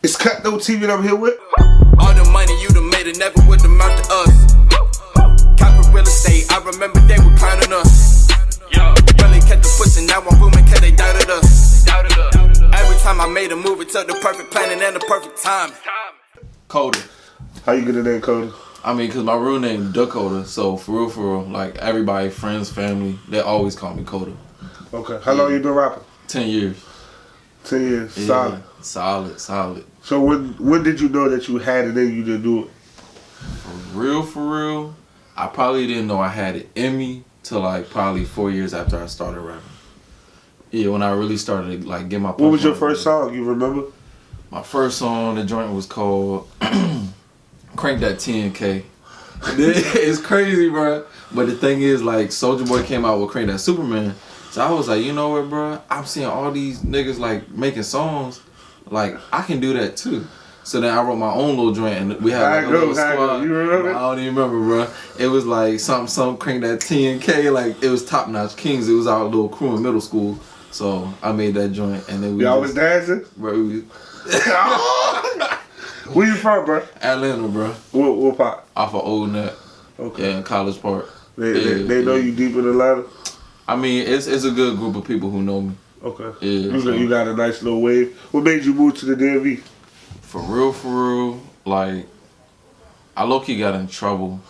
It's Cutthroat TV that I'm here with. All the money you done made it never would amount to us. Copper real estate, I remember they were clowning us. Really kept the pushing, now I'm booming cause they doubted us. Every time I made a move, it took the perfect planning and the perfect time. Coda. How you get the name Coda? I mean, cause my real name Coda, so for real, like everybody, friends, family, they always call me Coda. Okay. How long you been rapping? 10 years. 10 years. Yeah, Solid. solid. So when did you know that you had it in you to do it? For real, I probably didn't know I had it in me till like probably 4 years after I started rapping. Yeah, when I really started to like get my. What was your first song? You remember? My first song, the joint was called "Crank That 10K." It's crazy, bro. But the thing is, like, Soulja Boy came out with "Crank That Superman," so I was like, you know what, bro? I'm seeing all these niggas like making songs, like I can do that too. So then I wrote my own little joint, and we had like a little squad. You remember? I don't even remember, bro. It was like something crank that 10K. Like it was Top Notch Kings. It was our little crew in middle school. So I made that joint, and then we. Y'all was dancing, bro. Where you from, bro? Atlanta, bro. What part? Off of Old Nut. Okay. Yeah, in College Park. They know you deep in Atlanta. I mean, it's a good group of people who know me. Okay. Yeah. You got a nice little wave. What made you move to the DMV? For real, like, I low-key got in trouble,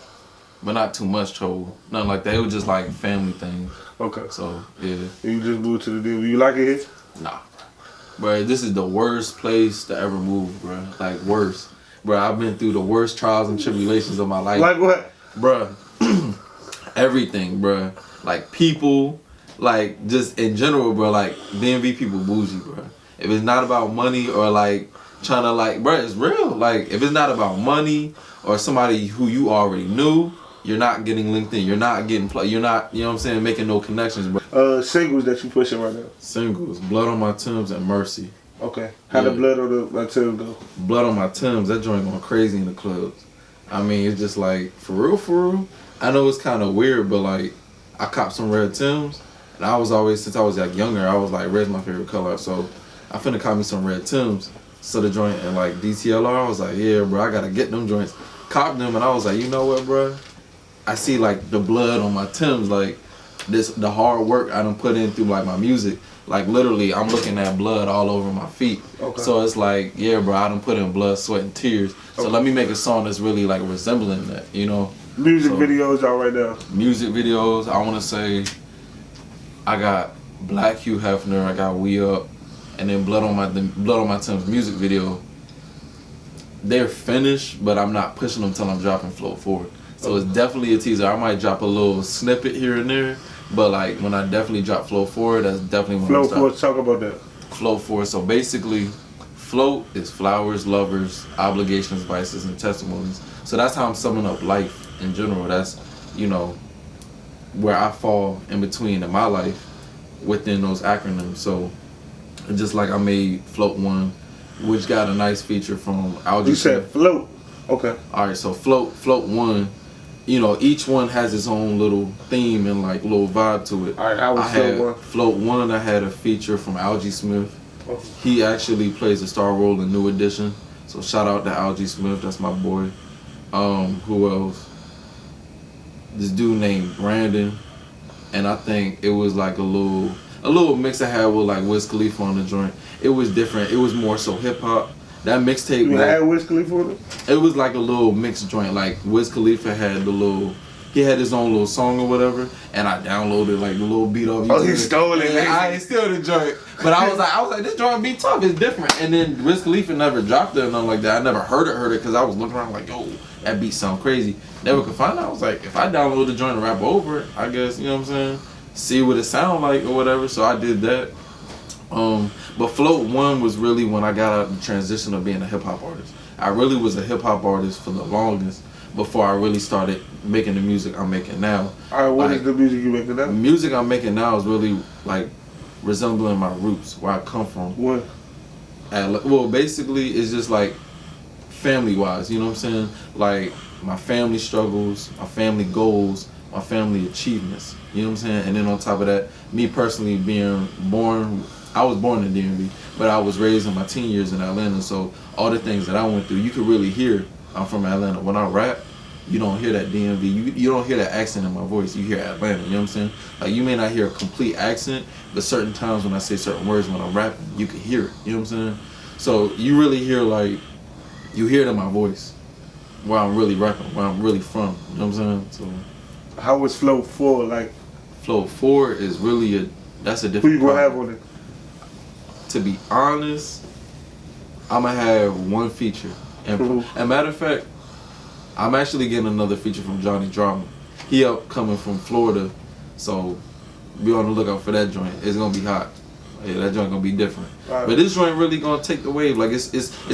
but not too much trouble. Nothing like that. It was just like family things. Okay. So, yeah. You just moved to the DMV. You like it here? Nah. Bro, this is the worst place to ever move, bro. Like, worst. Bro, I've been through the worst trials and tribulations of my life. Like what? Bro, everything, bro. Like, people, like, just in general, bro, like, DMV people bougie, bro. If it's not about money or, like, trying to, like, bro, it's real. Like, if it's not about money or somebody who you already knew, you're not getting linked in. You're not getting, you're not, you know what I'm saying, making no connections, bro. Singles that you pushing right now? Singles, Blood on My Timbs and Mercy. Okay. How the Blood on my Timbs go? Blood on My Timbs, that joint going crazy in the clubs. I mean, it's just like, for real, I know it's kind of weird, but like, I copped some red Timbs, and I was always, since I was like younger, I was like, red's my favorite color, so I finna cop me some red Timbs. So the joint and like DTLR, I was like, yeah, bro, I gotta get them joints. Cop them, and I was like, you know what, bro? I see like the blood on my Timbs, like the hard work I done put in through like my music. Like literally, I'm looking at blood all over my feet. Okay. So it's like, yeah, bro, I done put in blood, sweat, and tears. So let me make a song that's really like resembling that, you know? Music videos out right now. Music videos, I wanna say, I got Black Hugh Hefner, I got We Up, and then Blood on My Timbs music video. They're finished, but I'm not pushing them till I'm dropping Float Forward. So it's definitely a teaser. I might drop a little snippet here and there, but like when I definitely drop Float Forward, that's definitely when Float Forward, talk about that. Float Forward. So basically, float is flowers, lovers, obligations, vices, and testimonies. So that's how I'm summing up life in general. That's, you know, where I fall in between in my life within those acronyms. So just like I made Float 1, which got a nice feature from Algie. You said Float. Okay. Alright, so Float 1, you know, each one has its own little theme and like little vibe to it. Alright, I had Float 1, I had a feature from Algie Smith. Oh. He actually plays a star role in New Edition. So shout out to Algie Smith, that's my boy. Who else? This dude named Brandon. And I think it was like a little mix I had with like Wiz Khalifa on the joint. It was different. It was more so hip hop. That mixtape. You had Wiz Khalifa on it? It was like a little mixed joint. Like Wiz Khalifa had he had his own little song or whatever, and I downloaded like the little beat off. Oh, he stole it. I ain't steal the joint, but I was like, this joint beat tough. It's different. And then Wiz Khalifa never dropped it or nothing like that. I never heard it because I was looking around like, yo, that beat sound crazy. Never could find it. I was like, if I download the joint and rap over it, I guess, you know what I'm saying? See what it sound like or whatever. So I did that. But Float 1 was really when I got out of the transition of being a hip hop artist. I really was a hip hop artist for the longest before I really started making the music I'm making now. Alright, what is the music you making now? The music I'm making now is really like resembling my roots, where I come from. What? Well, basically it's just like family wise, you know what I'm saying? Like my family struggles, my family goals, my family achievements, you know what I'm saying? And then on top of that, me personally being born I was born in DMV, but I was raised in my teen years in Atlanta. So all the things that I went through, you could really hear. I'm from Atlanta. When I rap, you don't hear that DMV. You don't hear that accent in my voice. You hear Atlanta. You know what I'm saying? Like you may not hear a complete accent, but certain times when I say certain words when I'm rapping, you can hear it. You know what I'm saying? So you really hear like you hear it in my voice where I'm really rapping, where I'm really from. You know what I'm saying? So how was Flow 4 like? Flow 4 is really that's a different. Who you gonna problem. have on it? To be honest, I'm gonna have one feature. And matter of fact, I'm actually getting another feature from Johnny Drama. He up coming from Florida, so be on the lookout for that joint. It's gonna be hot. Yeah, that joint gonna be different. Right. But this joint really gonna take the wave. Like it's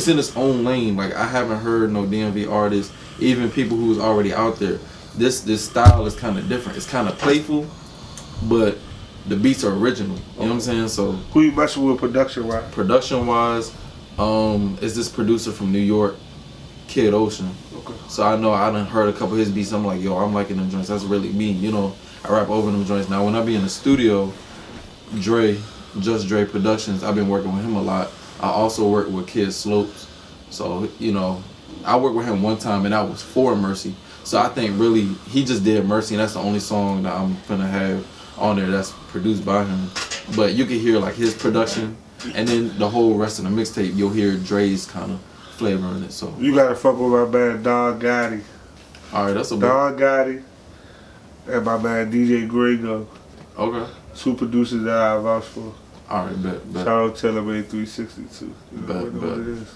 in its own lane. Like I haven't heard no DMV artists, even people who's already out there. This style is kind of different. It's kind of playful, but the beats are original. You know what I'm saying? So who you messing with production wise? Production wise, is this producer from New York, Kid Ocean. Okay. So I know I done heard a couple of his beats. I'm like, yo, I'm liking them joints. That's really me. You know, I rap over them joints. Now when I be in the studio, Just Dre Productions, I've been working with him a lot. I also work with Kid Slopes. So, you know, I worked with him one time and that was for Mercy. So I think really he just did Mercy and that's the only song that I'm gonna have on there that's produced by him. But you can hear like his production and then the whole rest of the mixtape you'll hear Dre's kind of flavor in it. So you gotta fuck with my man Don Gotti. Alright, that's a Don Gotti and my man DJ Gringo. Okay. Two producers that I vouch for. Alright, bet. Shout out TME360 too. You know bet. what it is.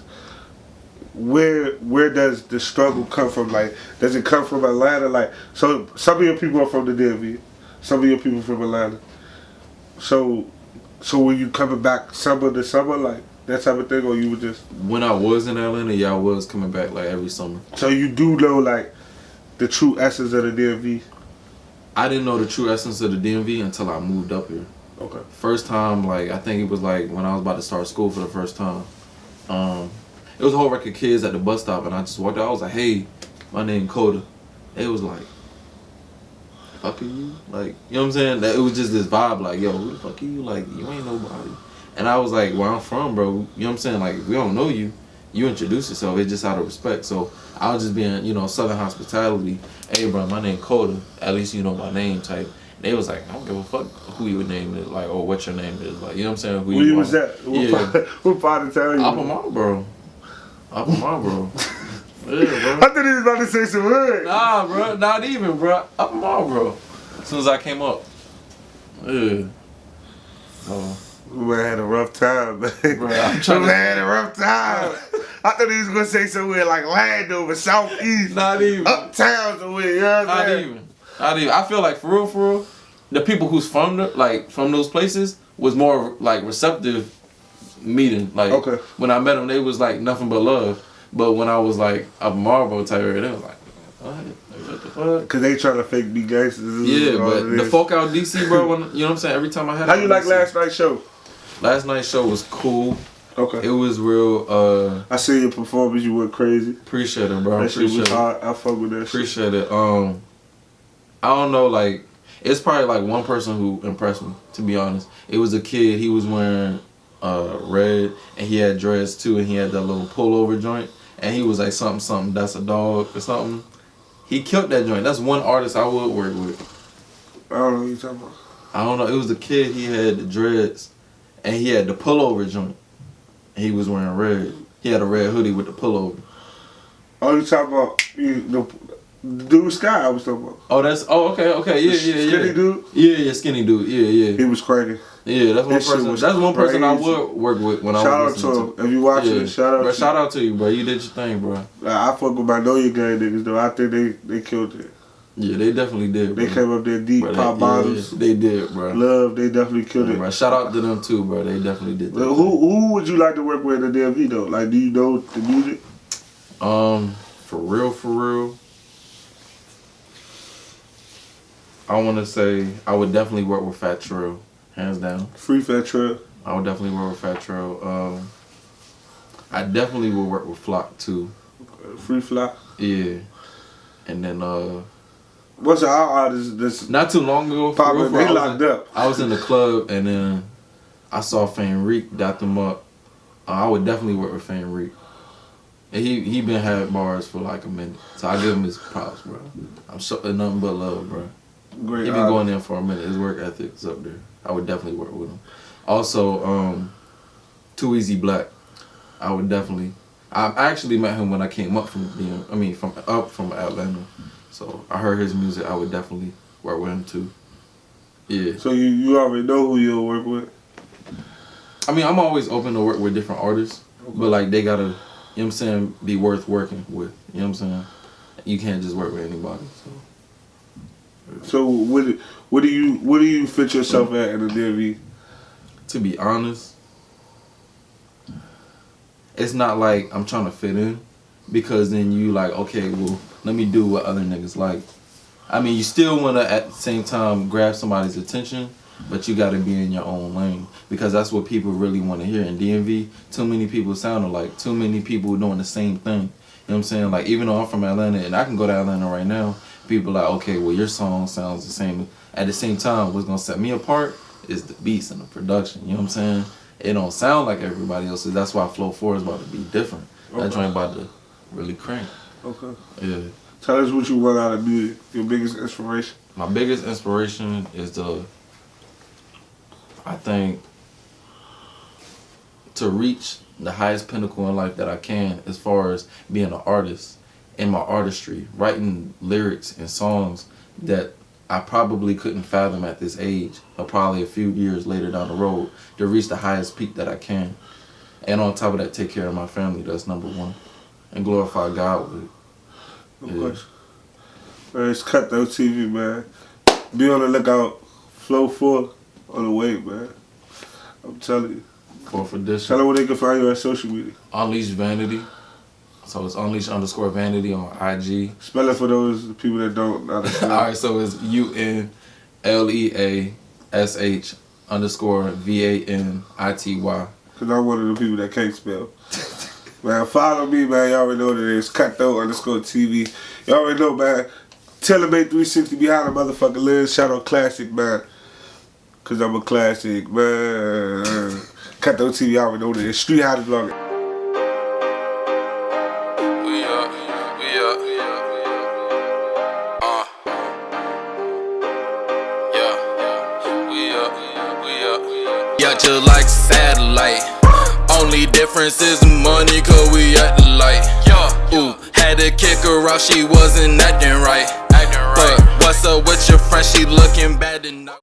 Where does the struggle come from? Like, does it come from Atlanta? Like, so some of your people are from the DMV, some of your people from Atlanta. So when you coming back summer to summer, like that type of thing, or you were just? When I was in Atlanta, yeah, I was coming back like every summer. So you do know like the true essence of the DMV. I didn't know the true essence of the DMV until I moved up here. Okay. First time, like I think it was like when I was about to start school for the first time. It was a whole record of kids at the bus stop, and I just walked out. I was like, "Hey, my name Coda." It was like, "Fuck are you?" Like, you know what I'm saying? That it was just this vibe, like, "Yo, who the fuck are you?" Like, you ain't nobody. And I was like, "Where I'm from, bro." You know what I'm saying? Like, we don't know you. You introduce yourself. It's just out of respect. So I was just being, you know, Southern hospitality. Hey, bro, my name Coda. At least you know my name type. And they was like, I don't give a fuck who your name is, like, or what your name is. Like, you know what I'm saying? Where you was that? What part of town you? Upper Marlboro. Upper Marlboro. Yeah, bro. I thought he was about to say some hood. Nah, bro. Not even, bro. Upper Marlboro. As soon as I came up. Yeah. So. Man had a rough time, man. Bro, I'm trying to. Man had a rough time. I thought he was gonna say somewhere like Landover, Southeast. Not even. Uptown somewhere, you know what I'm saying? Not even. I feel like for real, the people who's from from those places was more like receptive meeting. Like when I met them, they was like nothing but love. But when I was like up Marlboro type area, they was like, what the fuck? Cause they trying to fake be gangsters. Yeah, but the folk out DC, bro. When, you know what I'm saying? Every time I had. How you like last night's show? Last night's show was cool. Okay. It was real. I see your performance. You went crazy. Appreciate it, bro. That shit was hard. I fuck with that. Appreciate it. I don't know. Like, it's probably like one person who impressed me. To be honest, it was a kid. He was wearing red and he had dreads too, and he had that little pullover joint. And he was like something. That's a dog or something. He killed that joint. That's one artist I would work with. I don't know what you're talking about. I don't know. It was the kid. He had the dreads, and he had the pullover joint. And he was wearing red. He had a red hoodie with the pullover. Oh, you talking about the dude Sky I was talking about. Oh, okay. Yeah. Skinny dude? Yeah, skinny dude. Yeah. He was cranky. Yeah, that's one person. That's one person I would work with when I was listening to him. If you watching it, shout out to you. Shout out to you, bro. You did your thing, bro. I fuck with my Know Your Gang niggas, though. I think they killed it. Yeah, they definitely did, bro. They came up there deep, bro, pop bottles. Yeah, they did, bro. Love, they definitely killed it. Bro. Shout out to them, too, bro. They definitely did that. Who would you like to work with in the DMV, though? Like, do you know the music? For real. I want to say I would definitely work with Fat Trill, hands down. Free Fat Trill. I would definitely work with Fat Trill. I definitely would work with Flock too. Free Flock. Yeah, and then what's our artist? This not too long ago. Papa, they locked up. I was in the club and then I saw Fenric got them up. I would definitely work with Fenric. And he been had bars for like a minute, so I give him his props, bro. I'm nothing but love, bro. Great. He been going there for a minute. His work ethic is up there. I would definitely work with him. Also, Too Easy Black. I would definitely. I actually met him when I came up from from Atlanta. So I heard his music. I would definitely work with him too. Yeah. So you already know who you'll work with? I mean, I'm always open to work with different artists, but like they gotta, you know what I'm saying, be worth working with. You know what I'm saying? You can't just work with anybody. So what do you fit yourself at in the DMV? To be honest, it's not like I'm trying to fit in, because then you like, okay, well, let me do what other niggas like. I mean, you still want to at the same time grab somebody's attention, but you got to be in your own lane, because that's what people really want to hear. In DMV, too many people sound alike, too many people doing the same thing. You know what I'm saying? Like, even though I'm from Atlanta and I can go to Atlanta right now, people are like, okay, well, your song sounds the same. At the same time, what's going to set me apart is the beats and the production. You know what I'm saying? It don't sound like everybody else's. That's why Flow 4 is about to be different. That joint about to really crank. Okay. Yeah. Tell us what you want out of music. Your biggest inspiration. My biggest inspiration is I think, to reach the highest pinnacle in life that I can, as far as being an artist in my artistry, writing lyrics and songs that I probably couldn't fathom at this age, or probably a few years later down the road, to reach the highest peak that I can. And on top of that, take care of my family. That's number one. And glorify God with it. Of course. Man, it's Cutthroat TV, man. Be on the lookout. Flow 4 on the way, man. I'm telling you. 4th edition. Tell them where they can find you on social media. Unleash Vanity. So it's Unleash_Vanity on IG. Spell it for those people that don't understand. Alright, so it's UNLEASH_VANITY. Because I'm one of the people that can't spell. Man, follow me, man. You already know what it is. Cutthroat_TV. You already know, man. TME360 behind the motherfucking lens. Shout out Classic, man. Because I'm a classic, man. Cutthroat TV, you already know what it is. Street House Vlogger. Yeah, just like satellite. Only difference is the money, cause we at the light. Ooh, had to kick her out, she wasn't acting right. But what's up with your friend, she looking bad tonight.